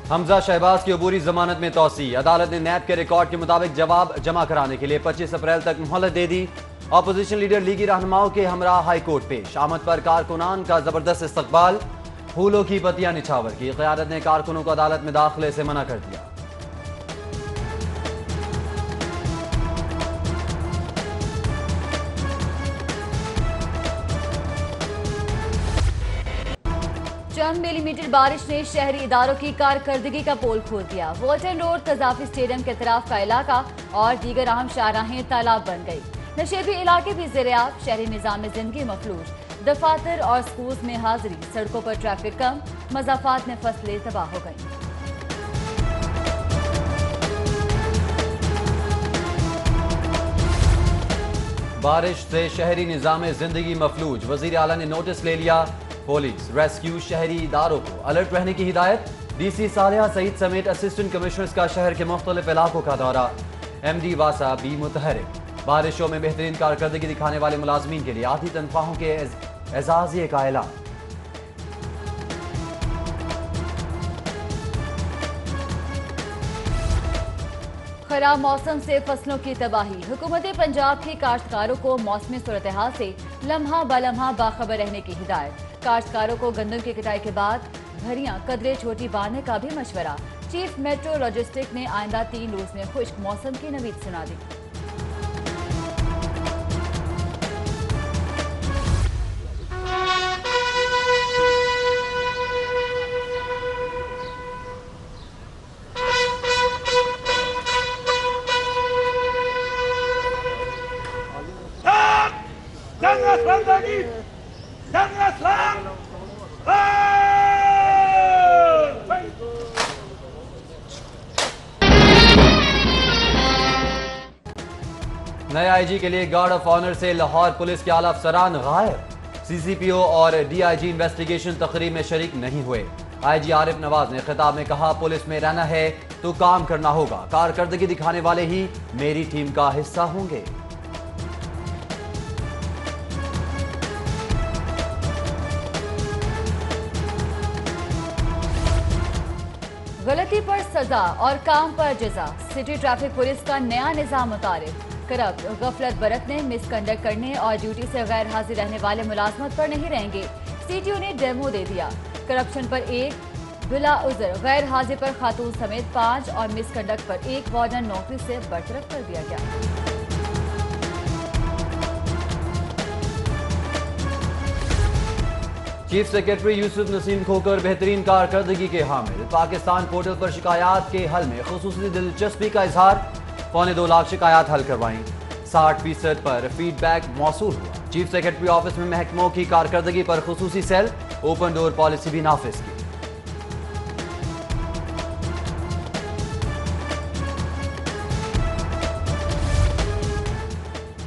हमजा शहबाज की अबूरी जमानत में तौसी। अदालत ने नैब के रिकॉर्ड के मुताबिक जवाब जमा कराने के लिए 25 अप्रैल तक मोहलत दे दी। अपोजिशन लीडर लीगी रहनुमाओं के हमरा हाई कोर्ट पेश। आमद पर कारकुनान का जबरदस्त इस्तकबाल। फूलों की पत्तियां निछावर की। क़यादत ने कारकुनों को अदालत में दाखिले से मना कर दिया। चंद मिलीमीटर बारिश ने शहरी इदारों की कारकर्दगी का पोल खोल दिया। वॉल्टन रोड, कजाफी स्टेडियम के तरफ का इलाका और दीगर अहम शाहराहें तालाब बन गई। नशेबी इलाके भी ज़ेर-ए-आब। शहरी निज़ाम में जिंदगी मफलूज। दफातर और स्कूल्स में हाजिरी। सड़कों पर ट्रैफिक कम। मज़ाफात में फसलें तबाह हो गई। बारिश से शहरी निज़ाम में जिंदगी मफलूज। वज़ीर आला ने नोटिस ले लिया। पुलिस, रेस्क्यू, शहरी इदारों को अलर्ट रहने की हिदायत। डीसी सालिहा सईद समेत असिस्टेंट कमिश्नर्स का शहर के मुख्तलिफ इलाकों का दौरा। एमडी वासा भी मुतहरिक। बारिशों में बेहतरीन कारकर्दगी दिखाने वाले मुलाजमीन के लिए आधी तनख्वाहों के एजाज़िये का ऐलान। खराब मौसम से फसलों की तबाही। हुकूमत पंजाब की काश्तकारों को मौसमी सूरत हाल से लम्हा बलम्हा बाखबर रहने की हिदायत। काश्तकारों को गंदम की कटाई के बाद भरियां कदरे छोटी बांधने का भी मशवरा। चीफ मेट्रो लॉजिस्टिक ने आइंदा 3 रोज में खुश्क मौसम की नवीद सुना दी। नए आईजी के लिए गार्ड ऑफ ऑनर से लाहौर पुलिस के आला अफसरान गायब। सीसीपीओ और डीआईजी इन्वेस्टिगेशन तकरीब में शरीक नहीं हुए। आईजी आरिफ नवाज ने खिताब में कहा, पुलिस में रहना है तो काम करना होगा। कारकर्दगी दिखाने वाले ही मेरी टीम का हिस्सा होंगे। गलती पर सजा और काम पर जजा। सिटी ट्रैफिक पुलिस का नया निजाम मुतारिफ। करप्ट, गफलत बरतने, मिसकंडक्ट करने और ड्यूटी से गैर हाजिर रहने वाले मुलाजमत पर नहीं रहेंगे। सीटीओ ने डेमो दे दिया। करप्शन पर 1, बिला उज़र गैर हाजिर पर खातून समेत 5 और मिसकंडक्ट पर 1 वार्डन नौकरी से बरतरफ कर दिया गया। चीफ सेक्रेटरी यूसुफ नसीम खोकर बेहतरीन कारकर्दगी के हामिल। पाकिस्तान पोर्टल पर शिकायत के हल में खुसूसी दिलचस्पी का इजहार। 2.25 लाख शिकायत हल करवाई। 60% पर फीडबैक मौसूल हुआ। चीफ सेक्रेटरी ऑफिस में महकमों की कारकर्दगी पर खुसूसी सेल। ओपन डोर पॉलिसी भी नाफिज की।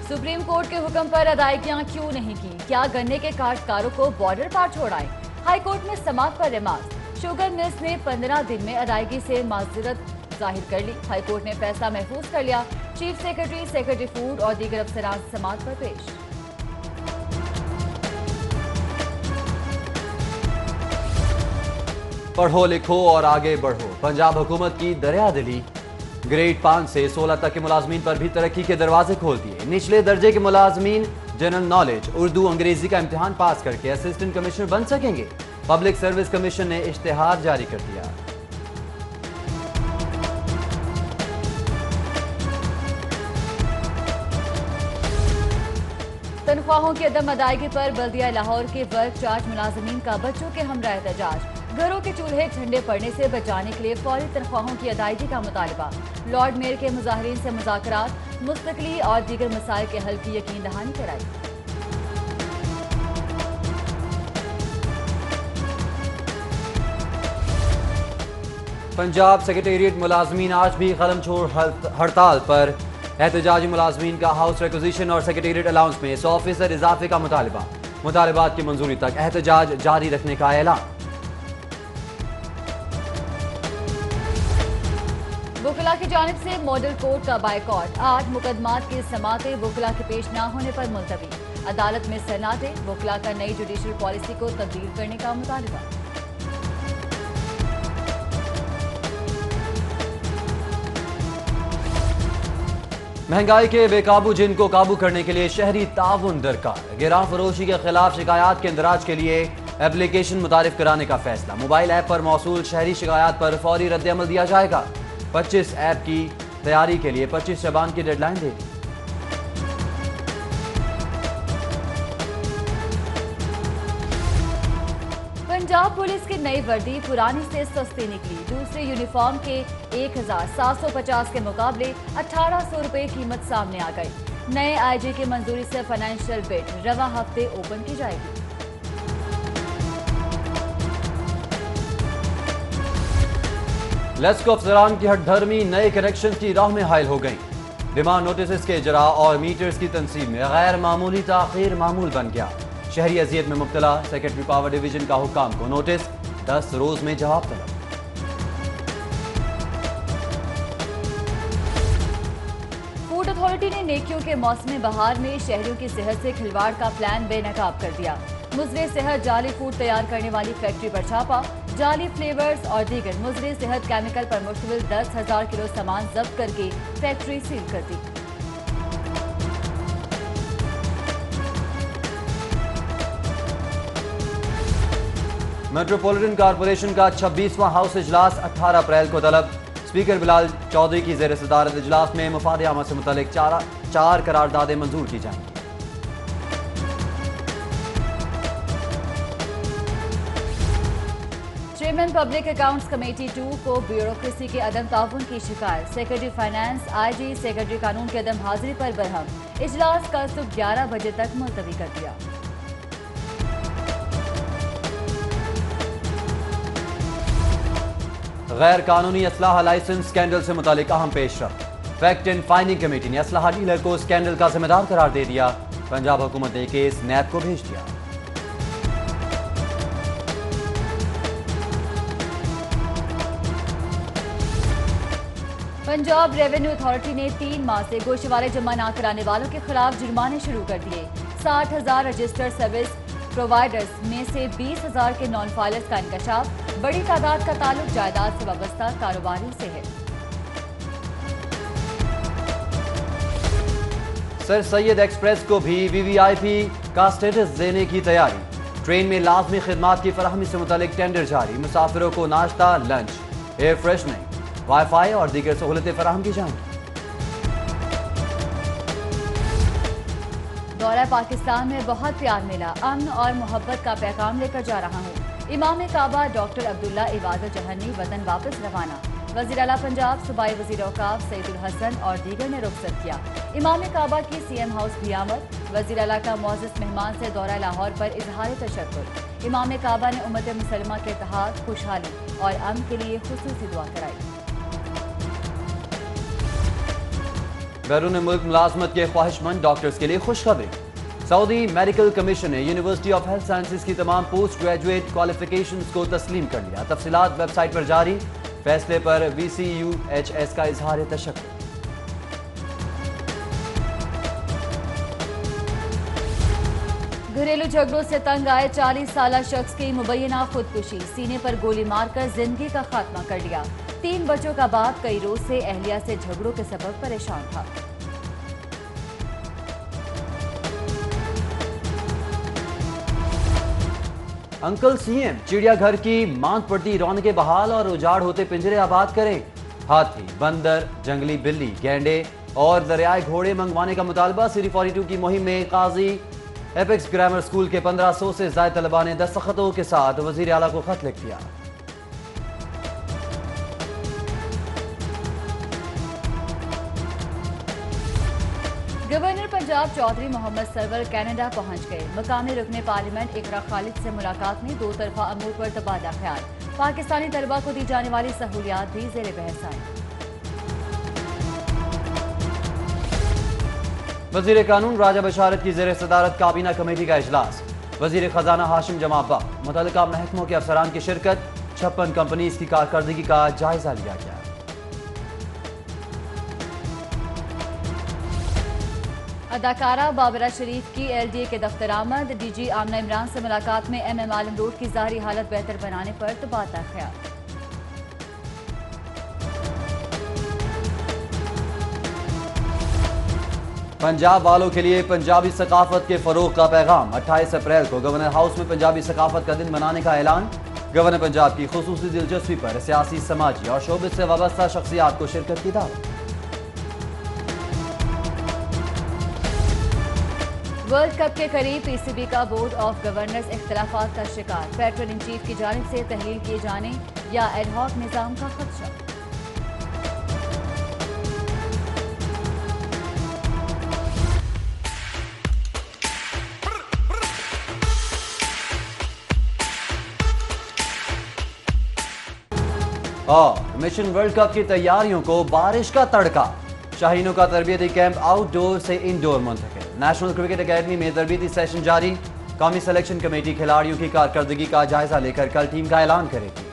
सुप्रीम कोर्ट के हुक्म पर अदायगियां क्यों नहीं की? क्या गन्ने के काश्तकारों को बॉर्डर पार छोड़ाएं? हाई कोर्ट में समाअत पर रिमांड। शुगर मिल्स ने 15 दिन में अदायगी से माजरत जाहिर कर ली। हाई कोर्ट ने फैसला महफूज कर लिया। चीफ सेक्रेटरी, सेक्रेटरी फूड और दीगर अफसरान समाअत पर पेश। पढ़ो लिखो और आगे बढ़ो। पंजाब हुकूमत की दरिया दिली। ग्रेड 5 से 16 तक के मुलाजमीन पर भी तरक्की के दरवाजे खोल दिए। निचले दर्जे के मुलाजमीन जनरल नॉलेज, उर्दू, अंग्रेजी का इम्तिहान पास करके असिस्टेंट कमिश्नर बन सकेंगे। पब्लिक सर्विस कमीशन ने इश्तेहार जारी कर दिया। तनख्वाहों की अदम अदायगी पर बल्दिया लाहौर के वर्क चार्ज मुलाजमीन का बच्चों के हमरा एहतजाज। घरों के चूल्हे ठंडे पड़ने से बचाने के लिए फौरी तनख्वाहों की अदायगी का मुतालबा। लॉर्ड मेयर के मुजाहिरीन से मुज़ाकरात, मुस्तकली और दीगर मसाइल के हल की यकीन दहानी कराई। पंजाब सेक्रेटेरिएट मुलाजमीन आज भी कलम छोड़ हड़ताल पर। एहतजाजी मुलाजमीन का हाउस रिक्विजिशन और सेक्रेटेरिएट अलाउंस में 100% इजाफे का मुतालबा। मुतालबात की मंजूरी तक एहतजाज जारी रखने का ऐलान। वुकला की जानिब से मॉडल कोर्ट का बायकॉट। 8 मुकदमात की समातें वुकला के पेश न होने पर मुलतवी। अदालत में सन्नाटे। वुकला का नई जुडिशल पॉलिसी को तब्दील करने का मुतालबा। महंगाई के बेकाबू जिन को काबू करने के लिए शहरी ताउन दरकार। गिरां फरोशी के खिलाफ शिकायत के इंदराज के लिए एप्लीकेशन मुतारिफ कराने का फैसला। मोबाइल ऐप पर मौसूल शहरी शिकायत पर फौरी रद्द-ए-अमल दिया जाएगा। 25 ऐप की तैयारी के लिए 25 शबान की डेडलाइन दे दी। पंजाब पुलिस की नई वर्दी पुरानी से सस्ती निकली। दूसरे यूनिफॉर्म के 1750 के मुकाबले 1800 रुपए कीमत सामने आ गई। नए आईजी की मंजूरी से फाइनेंशियल बिड रवा हफ्ते ओपन की जाएगी। लेस्को अफसरान की हटधर्मी नए कनेक्शन की राह में हायल हो गई। डिमांड नोटिस के इजरा और मीटर्स की तंसीब में गैर मामूली ताखीर मामूल बन गया। शहरी अजियत में मुब्तला सेक्रेटरी पावर डिवीजन का हुक्काम को नोटिस, 10 रोज में जवाब तलब। फूड अथॉरिटी ने नेकियों के मौसम बहार में शहरियों की सेहत से खिलवाड़ का प्लान बेनकाब कर दिया। मुजरे सेहत जाली फूड तैयार करने वाली फैक्ट्री पर छापा। जाली फ्लेवर्स और दीगर मुजरे सेहत केमिकल पर मुश्तमिल 10,000 किलो सामान जब्त करके फैक्ट्री सील कर दी। मेट्रोपॉलिटन कॉरपोरेशन का 26वां हाउस इजलास 18 अप्रैल को तलब। स्पीकर बिलाल चौधरी की जेर सदारत इजलास में मफाद आमा से मुतल्लिक चार करारदादें मंजूर की जाएंगी। चेयरमैन पब्लिक अकाउंट्स कमेटी 2 को ब्यूरोक्रेसी के अदम ताउन की शिकायत। सेक्रेटरी फाइनेंस, आईजी, सेक्रेटरी कानून की अदम हाजिरी पर बरहम। इजलास कल सुबह 11 बजे तक मुलतवी कर दिया। गैर कानूनी असलाह लाइसेंस स्कैंडल से मुतालिक अहम पेशरफ। फैक्ट एंड फाइंडिंग कमेटी ने असलाह डीलर को स्कैंडल का जिम्मेदार करार दे दिया। पंजाब हुकूमत ने केस नैब को भेज दिया। पंजाब रेवेन्यू अथॉरिटी ने 3 माह से गोशवारे जमा न कराने वालों के खिलाफ जुर्माने शुरू कर दिए। 60,000 रजिस्टर्ड सर्विस प्रोवाइडर्स में से 20,000 के नॉन फाइलर्स का इंकशाफ। बड़ी तादाद का ताल्लुक जायदाद से वाबस्ता कारोबारियों से है। सर सैयद एक्सप्रेस को भी वीवीआईपी का स्टेटस देने की तैयारी। ट्रेन में लाजमी खिदमात की फराहमी से मुतालिक टेंडर जारी। मुसाफिरों को नाश्ता, लंच, एयर फ्रेशनिंग, वाईफाई और दीगर सहूलतें फराहम की जाएंगी। दौरा पाकिस्तान में बहुत प्यार मिला। अमन और मोहब्बत का पैगाम लेकर जा रहा हूँ। इमाम काबा डॉक्टर अब्दुल्ला इबादत जहनी वतन वापस रवाना। वज़ीर आला पंजाब, सूबाई वज़ीर औकाफ सईदुल हसन और दीगर ने रुखसत किया। इमाम काबा की सीएम हाउस भी आमद। वज़ीर आला का मुअज़्ज़ज़ मेहमान से दौरा लाहौर पर इजहार तशक्कुर। इमाम काबा ने उम्मत मुसलमा के इत्तेहाद, खुशहाली और अमन के लिए खुसूसी दुआ कराई। बैरून मुल्क मुलाजमत के ख्वाहिशमंद डॉक्टर्स के लिए खुशखबरी। सऊदी मेडिकल कमीशन ने यूनिवर्सिटी ऑफ हेल्थ साइंसेज की तमाम पोस्ट ग्रेजुएट क्वालिफिकेशंस को तस्लीम कर लिया। तफसीलात वेबसाइट पर जारी। फैसले पर VCUHS का इजहार तशक्कुर। घरेलू झगड़ों से तंग आए 40 साला शख्स की मुबैना खुदकुशी। सीने पर गोली मारकर जिंदगी का खात्मा कर लिया। 3 बच्चों का बाप कई रोज से अहलिया से झगड़ों के सबब परेशान था। अंकल सीएम चिड़ियाघर की मांग पड़ती रौनकें बहाल और उजाड़ होते पिंजरे आबाद करें। हाथी, बंदर, जंगली बिल्ली, गैंडे और दरियाई घोड़े मंगवाने का मुतालबा। सिटी 42 की मुहिम में काजी एपेक्स ग्रामर स्कूल के 1500 से ज्यादा तलबा ने दस्तखतों के साथ वजीर आला को खत लिख दिया। गवर्नर पंजाब चौधरी मोहम्मद सरवर कनाडा पहुंच गए। मकामी रुकने पार्लियामेंट इकरा खालिद से मुलाकात में 2 तरफा अमूर पर तबादला ख्याल। पाकिस्तानी तलबा को दी जाने वाली सहूलियात भी ज़ेर बहस आई। वजीर कानून राजा बशारत की जेर सदारत काबीना कमेटी का इजलास। वजीर खजाना हाशिम जमाबा, मुतल्लिका महकमों के अफसरान की शिरकत। 56 कंपनीज की कारकर्दगी का जायजा लिया गया। अदाकारा बाबरा शरीफ की LDA के दफ्तर आमद। DG आमना इमरान से मुलाकात में MM आलम रोड की ज़ाहरी हालत बेहतर बनाने पर तबादला ख्याल। पंजाब वालों के लिए पंजाबी सकाफत के फरोग का पैगाम। 28 अप्रैल को गवर्नर हाउस में पंजाबी सकाफत का दिन मनाने का ऐलान। गवर्नर पंजाब की खुसूसी दिलचस्पी पर सियासी, समाजी और शोबे से वाबस्ता शख्सियात को शिरकत की दावत। वर्ल्ड कप के करीब पीसीबी का बोर्ड ऑफ गवर्नर्स इख्तिलाफात का शिकार। पैट्रन इन चीफ की जानिब से तहलील किए जाने या एडहॉक निजाम का खदशा। और मिशन वर्ल्ड कप की तैयारियों को बारिश का तड़का। शाहीनों का तरबियती कैंप आउटडोर से इंडोर मुंतकिल। नेशनल क्रिकेट अकेडमी में तरबियती सेशन जारी। कौमी सिलेक्शन कमेटी खिलाड़ियों की कारकर्दगी का जायजा लेकर कल टीम का ऐलान करेगी।